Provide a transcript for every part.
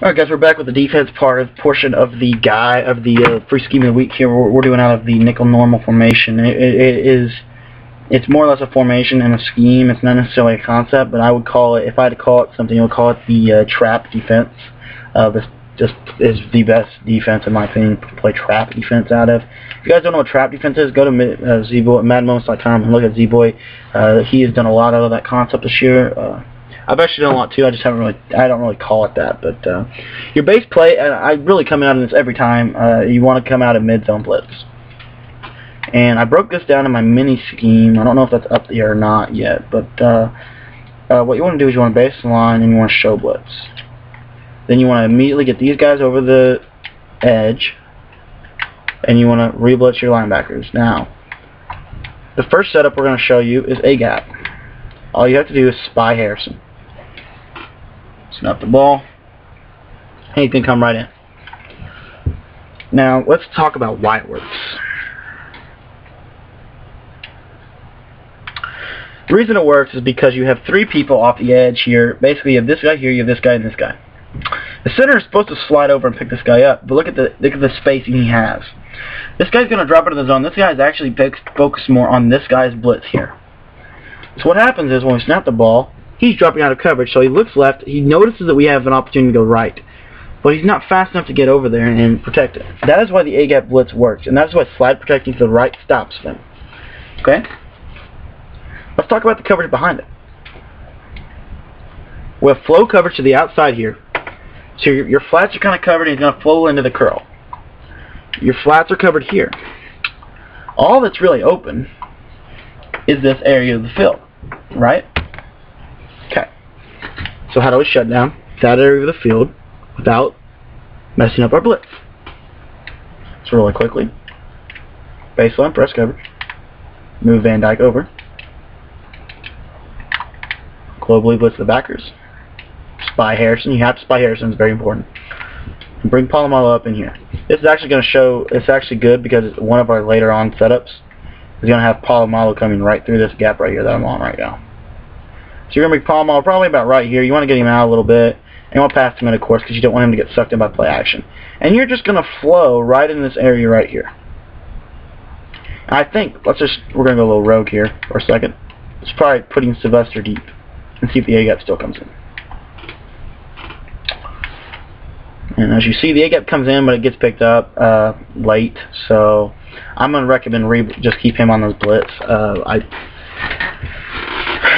Alright guys, we're back with the defense portion of the free scheme of the week here. We're doing out of the nickel normal formation. It's more or less a formation and a scheme. It's not necessarily a concept, but I would call it, if I had to call it something, I would call it the trap defense. This just is the best defense in my opinion to play trap defense out of. If you guys don't know what trap defense is, go to MaddenMoments.com and look at Z-Boy. He has done a lot of that concept this year. I've actually done a lot too. I don't really call it that. But your base play, I really come out in this every time. You want to come out of mid zone blitz. And I broke this down in my mini scheme. I don't know if that's up there or not yet. But what you want to do is you want to baseline and you want to show blitz. Then you want to immediately get these guys over the edge, and you want to re-blitz your linebackers. Now, the first setup we're going to show you is a gap. All you have to do is spy Harrison. Snap the ball, and he can come right in. Now, let's talk about why it works. The reason it works is because you have three people off the edge here. Basically, you have this guy here, you have this guy, and this guy. The center is supposed to slide over and pick this guy up, but look at the spacing he has. This guy's going to drop into the zone. This guy is actually focused more on this guy's blitz here. So what happens is when we snap the ball, he's dropping out of coverage, so he looks left. He notices that we have an opportunity to go right, but he's not fast enough to get over there and protect it. That is why the A-gap blitz works, and that's why slide protecting to the right stops them. Okay? Let's talk about the coverage behind it. We have flow coverage to the outside here. So your flats are kind of covered and he's going to flow into the curl. Your flats are covered here. All that's really open is this area of the field, right? Okay. So how do we shut down that area of the field without messing up our blitz? So really quickly, baseline press coverage, move Van Dyke over, globally blitz the backers, spy Harrison. You have to spy Harrison, it's very important. And bring Polamalu up in here. This is actually going to show, it's actually good because it's one of our later on setups is going to have Polamalu coming right through this gap right here that I'm on right now. So you're going to bring Polamalu probably about right here. You want to get him out a little bit. And you want to pass him in, of course, because you don't want him to get sucked in by play action. And you're just going to flow right in this area right here. And I think, we're going to go a little rogue here for a second. Let's probably putting Sylvester deep and see if the A-gap still comes in. And as you see, the A-gap comes in, but it gets picked up late. So I'm going to recommend just keep him on those blitz.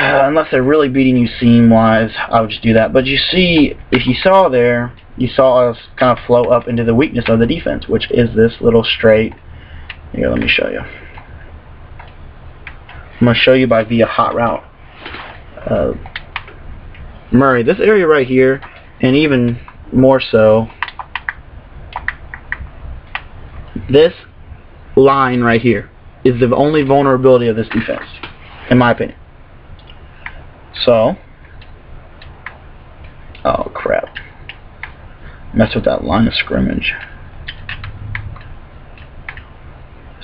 Unless they're really beating you seam-wise, I would just do that. But you see, if you saw there, you saw us kind of flow up into the weakness of the defense, which is this little straight. Here, let me show you. I'm going to show you via hot route. Murray, this area right here, and even more so, this line right here is the only vulnerability of this defense, in my opinion. So, oh crap, mess with that line of scrimmage.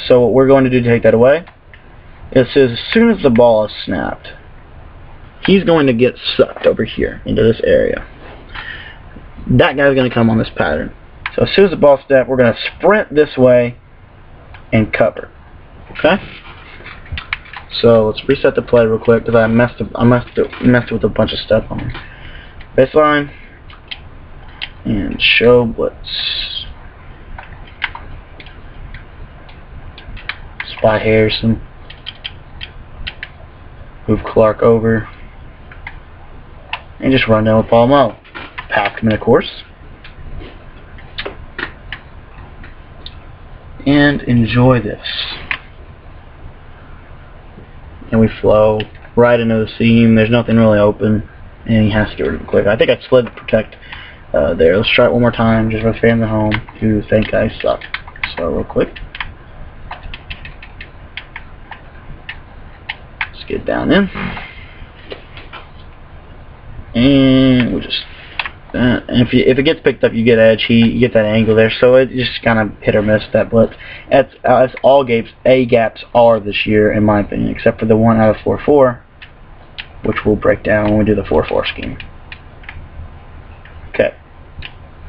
So what we're going to do to take that away, it says as soon as the ball is snapped, he's going to get sucked over here into this area. That guy's going to come on this pattern. So as soon as the ball snaps, we're going to sprint this way and cover. Okay? So let's reset the play real quick because I messed with a bunch of stuff on here. Baseline and show blitz. Spy Harrison. Move Clark over. And just run down with Polamalu. Pass him in, of course. And enjoy this. And we flow right into the seam. There's nothing really open, and he has to get rid of it quick. I think I slid to protect there. Let's try it one more time, just for the fans at home who think I suck. So real quick, let's get down in, and we'll just. And if it gets picked up, you get edge. You get that angle there, so it just kind of hit or miss that blitz. That's all A-gaps are this year, in my opinion, except for the one out of 4-4, which we'll break down when we do the 4-4 scheme. Okay.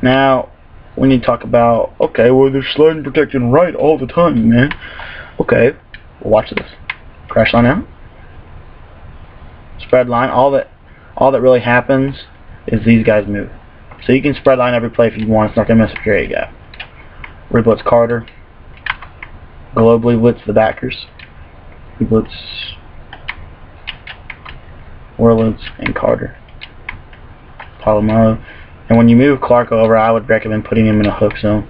Now, we need to talk about, okay, well, they're sliding protecting right all the time, man. Okay, watch this. Crash line out. Spread line. All that really happens is these guys move. So you can spread line every play if you want. It's not going to mess up your A gap. We blitz Carter. Globally blitz the backers. We blitz Orleans and Carter. Palomaro. And when you move Clark over, I would recommend putting him in a hook zone.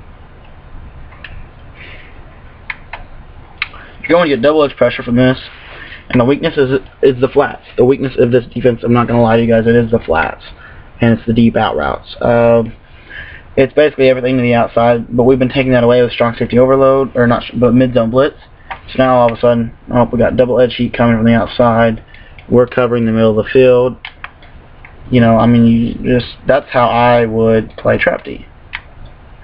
You're going to get double edge pressure from this. And the weakness is the flats. The weakness of this defense, I'm not going to lie to you guys, it is the flats. And it's the deep out routes. It's basically everything to the outside, but we've been taking that away with strong safety overload, or not, but mid-zone blitz. So now all of a sudden, oh, we got double edge heat coming from the outside. We're covering the middle of the field. You know, I mean, that's how I would play trap D.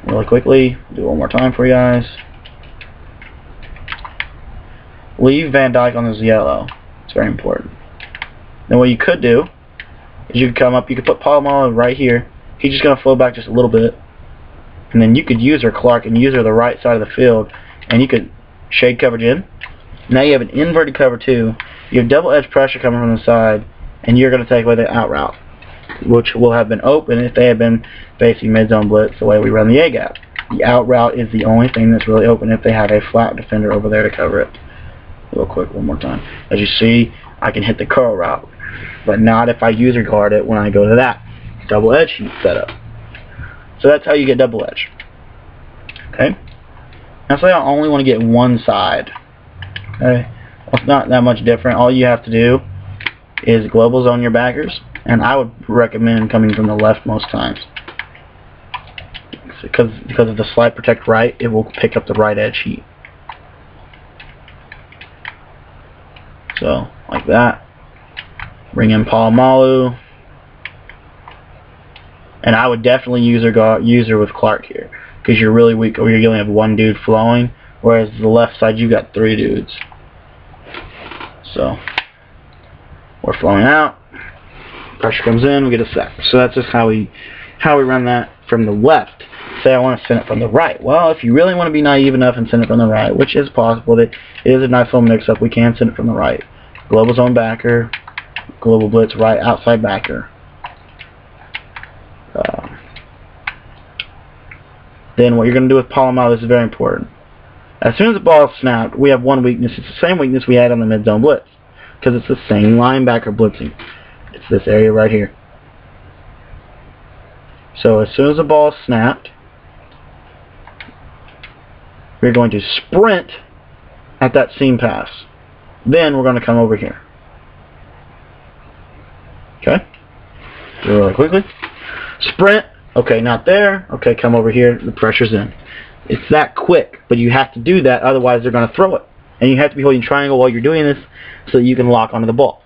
Really quickly, do it one more time for you guys. Leave Van Dyke on this yellow. It's very important. Then what you could do is you could come up, you could put Palomaro right here. He's just going to flow back just a little bit. And then you could use her Clark and use her the right side of the field. And you could shade coverage in. Now you have an inverted cover 2. You have double edge pressure coming from the side. And you're going to take away the out route, which will have been open if they had been facing mid-zone blitz the way we run the A gap. The out route is the only thing that's really open if they have a flat defender over there to cover it. Real quick, one more time. As you see, I can hit the curl route, but not if I user guard it when I go to that double edge heat setup. So that's how you get double edge. Okay. Now say I only want to get one side. Okay. Well, it's not that much different. All you have to do is global zone your backers, and I would recommend coming from the left most times. Because of the slide protect right, it will pick up the right edge heat. So, like that. Bring in Palomalo. And I would definitely use her with Clark here. Because you're really weak, or you only have one dude flowing. Whereas the left side, you got 3 dudes. So, we're flowing out. Pressure comes in, we get a sack. So that's just how we run that from the left. Say I want to send it from the right. Well, if you really want to be naive enough and send it from the right, which is possible, it is a nice little mix-up, we can send it from the right. Global zone backer, global blitz right outside backer. Then what you're going to do with Palomaro, this is very important. As soon as the ball is snapped, we have one weakness. It's the same weakness we had on the mid-zone blitz. Because it's the same linebacker blitzing. It's this area right here. So as soon as the ball is snapped, we're going to sprint at that seam pass. Then we're going to come over here. Okay? Do it really quickly. Sprint. Okay, not there. Okay, come over here. The pressure's in. It's that quick, but you have to do that, otherwise they're going to throw it. And you have to be holding triangle while you're doing this so that you can lock onto the ball.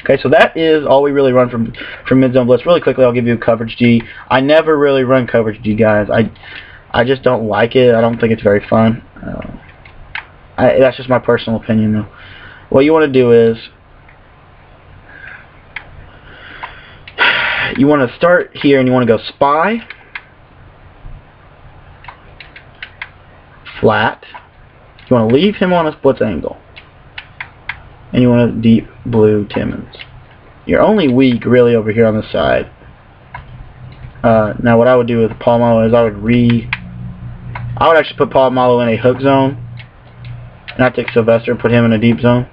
Okay, so that is all we really run from mid-zone blitz. Really quickly, I'll give you a coverage D. I never really run coverage D, guys. I just don't like it. I don't think it's very fun. That's just my personal opinion, though. What you want to do is you want to start here and you want to go spy, flat. You want to leave him on a blitz angle. And you want a deep blue Timmons. You're only weak really over here on the side. Now what I would do with Palomalo is I would actually put Palomalo in a hook zone. And I'd take Sylvester and put him in a deep zone.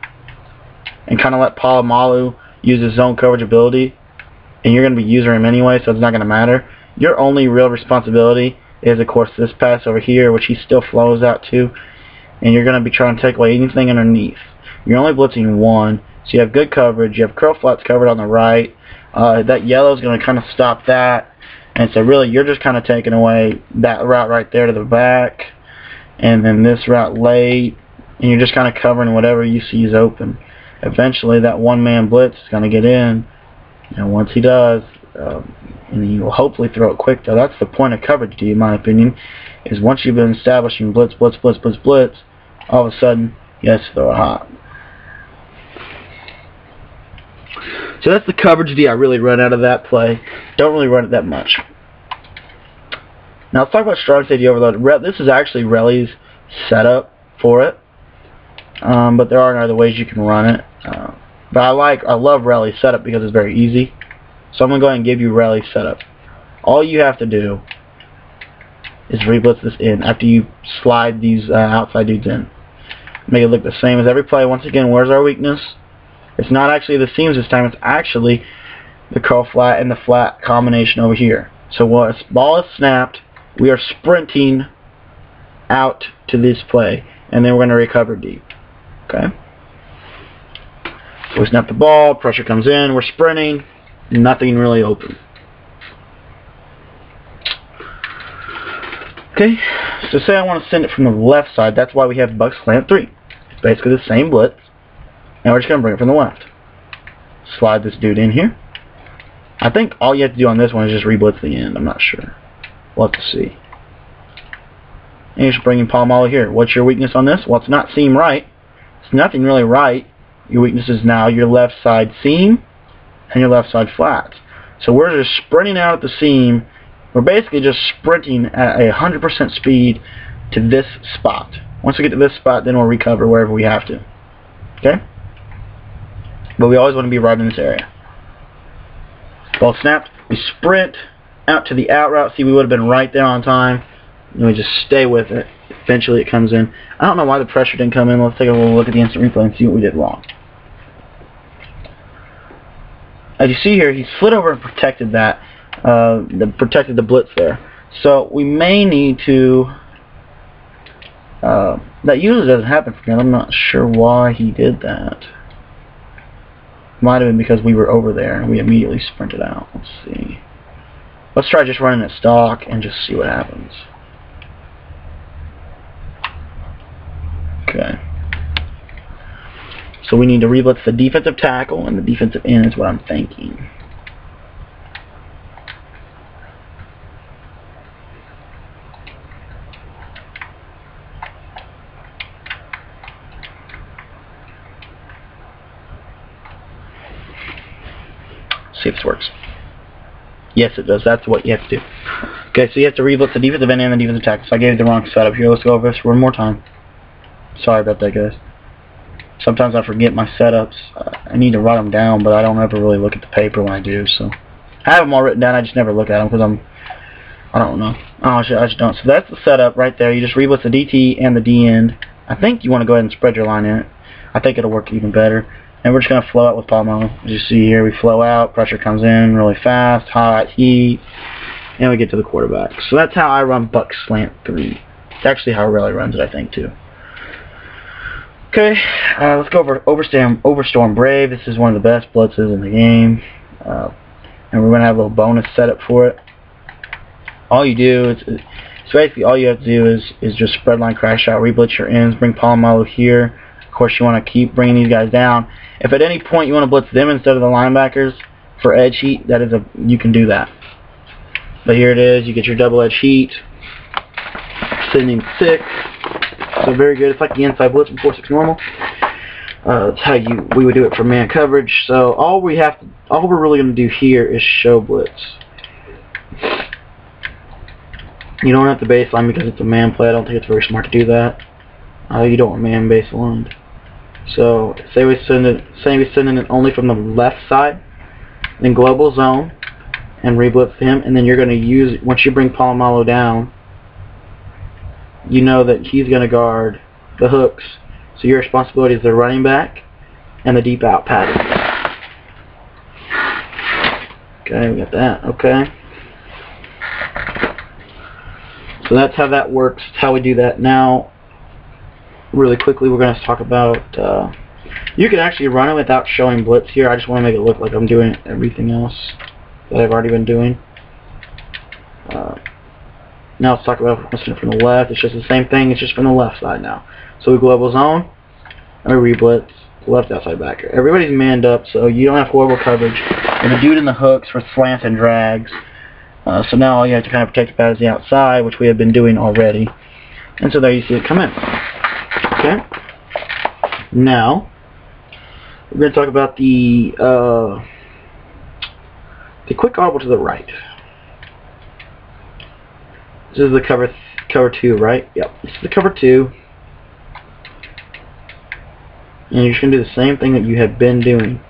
And kind of let Palomalo use his zone coverage ability. And you're going to be using him anyway, so it's not going to matter. Your only real responsibility is, of course, this pass over here, which he still flows out to. And you're going to be trying to take away anything underneath. You're only blitzing one, so you have good coverage. You have curl flats covered on the right. That yellow is going to kind of stop that. And so really, you're just kind of taking away that route right there to the back. And then this route late. And you're just kind of covering whatever you see is open. Eventually, that one-man blitz is going to get in. And once he does, and you will hopefully throw it quick, though. That's the point of coverage D, in my opinion, is once you've been establishing blitz, blitz, blitz, blitz, blitz, all of a sudden, you have to throw it hot. So that's the coverage D I really run out of that play. Don't really run it that much. Now let's talk about strong safety overload. This is actually Relly's setup for it, but there are other ways you can run it. But I love Relly's setup because it's very easy. So I'm gonna go ahead and give you Relly's setup. All you have to do is reblitz this in after you slide these outside dudes in. Make it look the same as every play. Once again, where's our weakness? It's not actually the seams this time. It's actually the curl flat and the flat combination over here. So once the ball is snapped, we are sprinting out to this play, and then we're going to recover deep. Okay? So we snap the ball, pressure comes in, we're sprinting, nothing really open. Okay, so say I want to send it from the left side. That's why we have Buck Slant 3. It's basically the same blitz, and we're just going to bring it from the left. Slide this dude in here. I think all you have to do on this one is just reblitz the end. I'm not sure. We'll have to see. And you're just bringing Palomalo here. What's your weakness on this? Well, it's not seam right. It's nothing really right. Your weakness is now your left side seam and your left side flats. So we're just sprinting out at the seam. We're basically just sprinting at 100% speed to this spot. Once we get to this spot, then we'll recover wherever we have to. Okay? But we always want to be right in this area. Ball snapped. We sprint out to the out route. See, we would have been right there on time. And we just stay with it. Eventually it comes in. I don't know why the pressure didn't come in. Let's take a little look at the instant replay and see what we did wrong. As you see here, he slid over and protected that. Protected the blitz there. So we may need to... that usually doesn't happen for me. I'm not sure why he did that. Might have been because we were over there and we immediately sprinted out. Let's see. Let's try just running it stock and just see what happens. Okay. So we need to reblitz the defensive tackle and the defensive end is what I'm thinking. See if this works. Yes, it does. That's what you have to do. Okay, so you have to reblitz the defensive end and the defensive tackle. So I gave you the wrong setup here. Let's go over this one more time. Sorry about that, guys. Sometimes I forget my setups. I need to write them down, but I don't ever really look at the paper when I do. So I have them all written down. I just never look at them because I don't know. I just don't. So that's the setup right there. You just reblitz the DT and the D end. I think you want to go ahead and spread your line in it. I think it'll work even better. And we're just going to flow out with Palomalo. As you see here, we flow out, pressure comes in really fast, hot, heat, and we get to the quarterback. So that's how I run Buck Slant 3. It's actually how Relly runs it, I think, too. Okay, let's go over Overstorm Brave. This is one of the best blitzes in the game. And we're going to have a little bonus setup for it. All you do, so basically all you have to do is just spread line crash out, reblitz your ends, bring Palomalo here. Of course, you want to keep bringing these guys down. If at any point you want to blitz them instead of the linebackers for edge heat, you can do that. But here it is. You get your double edge heat, sending 6. So very good. It's like the inside blitz from 4-6 normal. That's how we would do it for man coverage. So all we're really going to do here is show blitz. You don't have to baseline because it's a man play. I don't think it's very smart to do that. You don't want man baselined. So say we send it only from the left side, then global zone, and reblitz him, and then you're going to use, once you bring Palomalo down, you know that he's going to guard the hooks. So your responsibility is the running back and the deep out pattern. Okay, we got that. Okay. So that's how that works. That's how we do that. Now, really quickly, we're going to talk about, you can actually run it without showing blitz here. I just want to make it look like I'm doing everything else that I've already been doing. Now let's talk about from the left. It's just the same thing. It's just from the left side now. So we global zone, and we reblitz left outside backer. Everybody's manned up, so you don't have horrible coverage. And the dude in the hooks for slants and drags. So now all you have to kind of protect the pad is the outside, which we have been doing already. And so there you see it come in. Okay. Now we're going to talk about the quick audible to the right. This is the cover 2, right? Yep. This is the cover 2. And you're just going to do the same thing that you have been doing.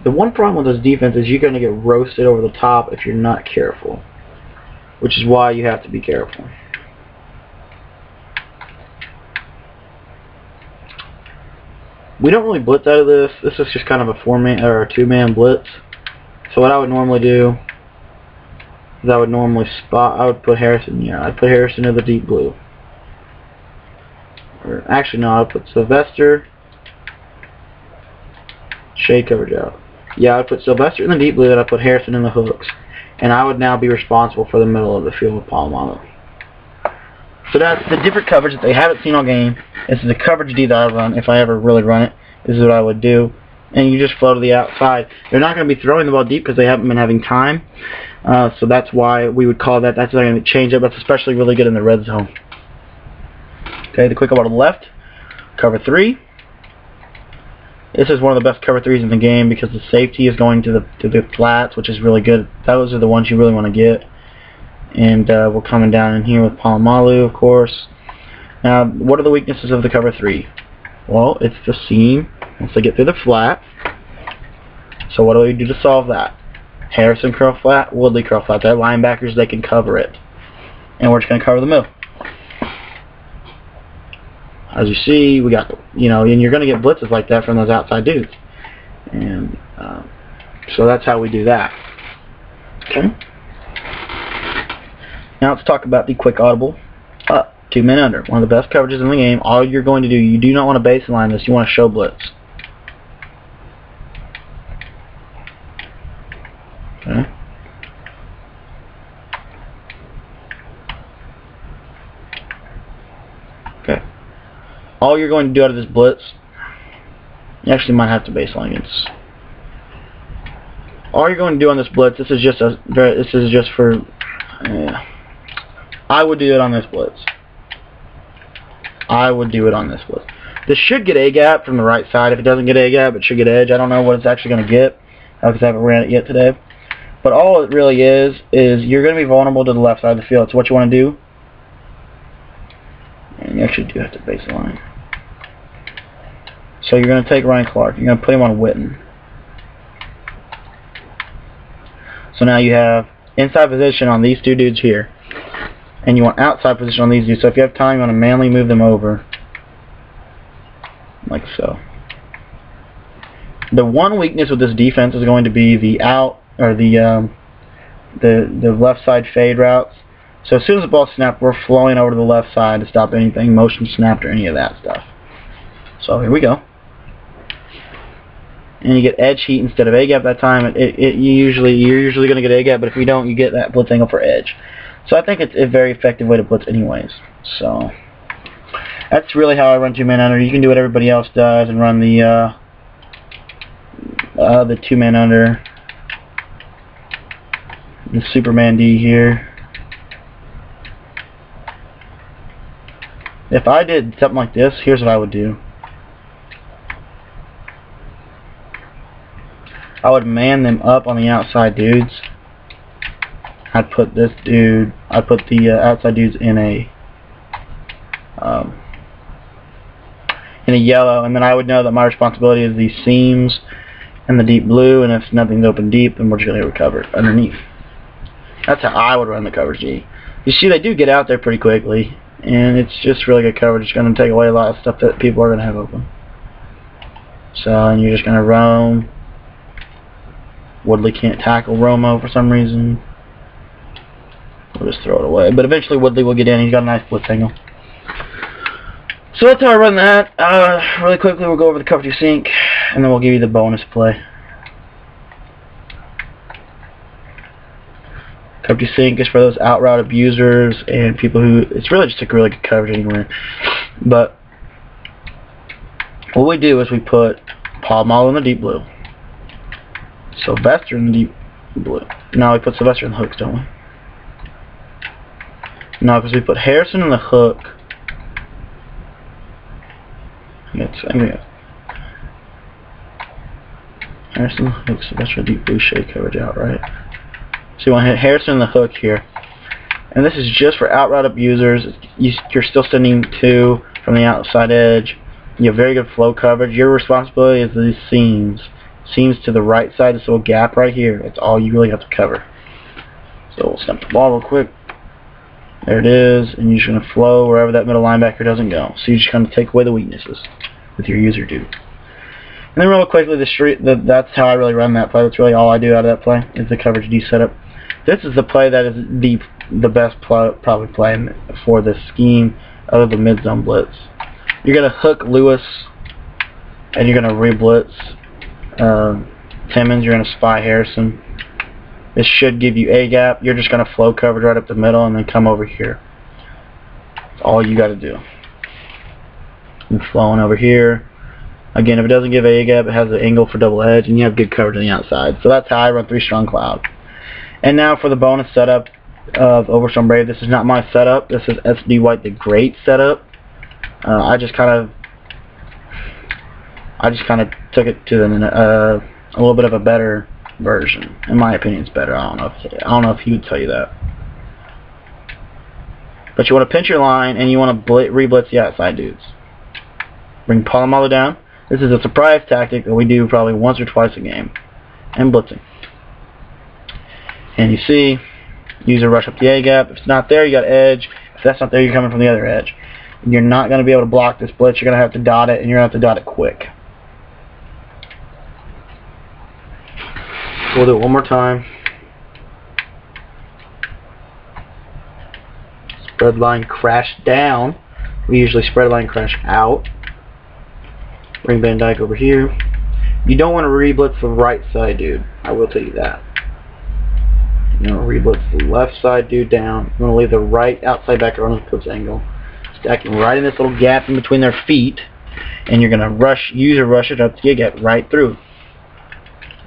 The one problem with this defense is you're going to get roasted over the top if you're not careful. Which is why you have to be careful. We don't really blitz out of this. This is just kind of a 4-man or a 2-man blitz. So what I would normally do is I would normally put Harrison. Yeah, I'd put Harrison in the deep blue. Or actually no, I'd put Sylvester. Shade coverage out. Yeah, I'd put Sylvester in the deep blue and I'd put Harrison in the hooks. And I would now be responsible for the middle of the field with Palomalo. So that's the different coverage that they haven't seen all game. This is the coverage D that I run, if I ever really run it. This is what I would do. And you just flow to the outside. They're not going to be throwing the ball deep because they haven't been having time. So that's why we would call that. That's not going to change up. That's especially really good in the red zone. Okay, the quick ball to the left. Cover 3. This is one of the best cover 3s in the game because the safety is going to the flats, which is really good. Those are the ones you really want to get. And we're coming down in here with Palomalo, of course. Now, what are the weaknesses of the cover 3? Well, it's the seam once they get through the flat. So what do we do to solve that? Harrison curl flat, Woodley curl flat. They're linebackers, they can cover it. And we're just going to cover the middle. As you see, we got, and you're going to get blitzes like that from those outside dudes. And so that's how we do that. Okay. Now let's talk about the quick audible up, 2 men under. One of the best coverages in the game. All you're going to do, you do not want to baseline this, you want to show blitz. Okay. Okay. All you're going to do out of this blitz, you actually might have to baseline it. All you're going to do on this blitz, this is just for. I would do it on this blitz. I would do it on this blitz. This should get A-gap from the right side. If it doesn't get A-gap, it should get edge. I don't know what it's actually going to get because I haven't ran it yet today. But all it really is you're going to be vulnerable to the left side of the field. It's what you want to do. And you actually do have to baseline. So you're going to take Ryan Clark. You're going to put him on Witten. So now you have inside position on these 2 dudes here. And you want outside position on these dudes. So if you have time, you want to manually move them over. Like so. The one weakness with this defense is going to be the out, or the left side fade routes. So as soon as the ball snapped, we're flowing over to the left side to stop anything motion snapped or any of that stuff. So here we go. And you get edge heat instead of A-gap that time. You're usually going to get A-gap, but if you don't, you get that blitz angle for edge. So I think it's a very effective way to blitz anyways. So that's really how I run 2 man under. You can do what everybody else does and run the 2 man under. The Superman D here. If I did something like this, here's what I would do. I would man them up on the outside dudes. I'd put this dude, I'd put the outside dudes in a yellow, and then I would know that my responsibility is these seams and the deep blue, and if nothing's open deep, then we're just going to recover it underneath. That's how I would run the coverage G. You see, they do get out there pretty quickly, and it's just really good coverage. It's going to take away a lot of stuff that people are going to have open. So, and you're just going to roam. Woodley can't tackle Romo for some reason. We'll just throw it away. But eventually Woodley will get in. He's got a nice blitz angle. So that's how I run that. Really quickly, we'll go over the cover 2 sync, and then we'll give you the bonus play. Cover 2 sync is for those out route abusers and people who, it's really just a really good coverage anywhere. But what we do is we put Palomalo in the deep blue, Sylvester in the deep blue. Now we put Sylvester in the hooks, don't we? No, because we put Harrison in the hook. Harrison in the hook, Sylvester deep blue shade coverage out, right? So you want to hit Harrison in the hook here. And this is just for out route up users. You're still sending 2 from the outside edge. You have very good flow coverage. Your responsibility is these seams. Seams to the right side, this little gap right here. That's all you really have to cover. So we'll snap the ball real quick. There it is, and you're just going to flow wherever that middle linebacker doesn't go. So you just kind of take away the weaknesses with your user dude. And then real quickly, that's how I really run that play. That's really all I do out of that play is the coverage D setup. This is the play that is the best probably play for this scheme other than mid-zone blitz. You're going to hook Lewis, and you're going to re-blitz Timmons. You're going to spy Harrison. This should give you a gap. You're just going to flow coverage right up the middle and then come over here. That's all you got to do. And flowing over here. Again, if it doesn't give a gap, it has an angle for double edge, and you have good coverage on the outside. So that's how I run 3 strong cloud. And now for the bonus setup of Overstorm Brave. This is not my setup. This is SD White the Great setup. I just kind of took it to a little bit of a better version. In my opinion, it's better. I don't know if he would tell you that. But you want to pinch your line, and you want to re-blitz the outside dudes. Bring Polamalu down. This is a surprise tactic that we do probably once or twice a game. And blitzing. And you see, user rush up the A-gap. If it's not there, you got edge. If that's not there, you're coming from the other edge. And you're not going to be able to block this blitz. You're going to have to dot it, and you're going to have to dot it quick. We'll do it one more time. Spread line crash down. We usually spread line crash out. Bring Van Dyke over here. You don't want to re-blitz the right side dude. I will tell you that. You want to re-blitz the left side dude down. You want to leave the right outside backer on his blitz angle. Stacking right in this little gap in between their feet. And you're going to rush it up to get right through.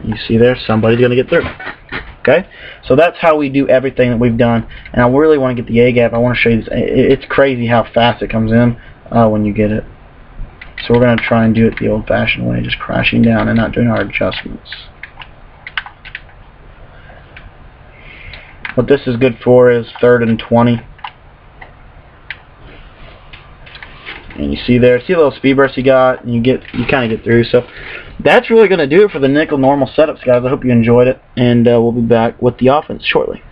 You see there, somebody's going to get through. Okay? So that's how we do everything that we've done. And I really want to get the A-gap. I want to show you this. It's crazy how fast it comes in when you get it. So we're going to try and do it the old-fashioned way, just crashing down and not doing our adjustments. What this is good for is 3rd and 20. And you see there, see a little speed burst you got, and you kind of get through. So that's really going to do it for the nickel normal setups, guys. I hope you enjoyed it, and we'll be back with the offense shortly.